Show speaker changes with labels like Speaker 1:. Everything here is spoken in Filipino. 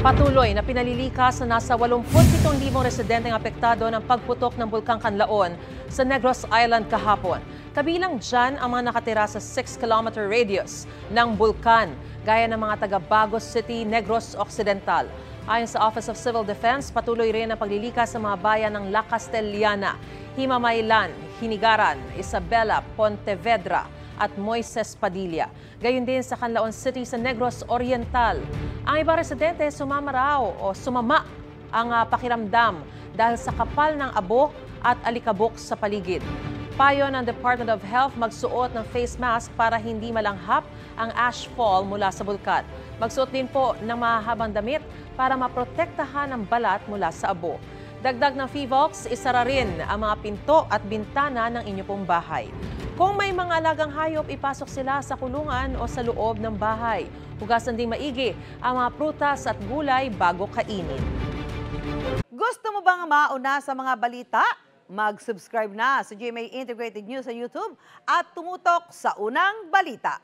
Speaker 1: Patuloy na pinalilikas na nasa 87,000 residenteng apektado ng pagputok ng Bulkang Kanlaon sa Negros Island kahapon. Kabilang dyan ang mga nakatira sa 6-kilometer radius ng bulkan, gaya ng mga taga Bagos City, Negros Occidental. Ayon sa Office of Civil Defense, patuloy rin ang paglilikas sa mga bayan ng La Castellana, Himamaylan, Hinigaran, Isabela, Pontevedra at Moises Padilla. Gayon din sa Canlaon City sa Negros Oriental. Ang iba residente sumama ang pakiramdam dahil sa kapal ng abo at alikabok sa paligid. Payo ng Department of Health magsuot ng face mask para hindi malanghap ang ash fall mula sa bulkan. Magsuot din po ng mahahabang damit para maprotektahan ang balat mula sa abo. Dagdag ng FIVOLCS, isara rin ang mga pinto at bintana ng inyo pong bahay. Kung may mga alagang hayop, ipasok sila sa kulungan o sa loob ng bahay. Hugasan ding maigi ang mga prutas at gulay bago kainin.
Speaker 2: Gusto mo bang mauna sa mga balita? Mag-subscribe na sa GMA Integrated News sa YouTube at tumutok sa unang balita.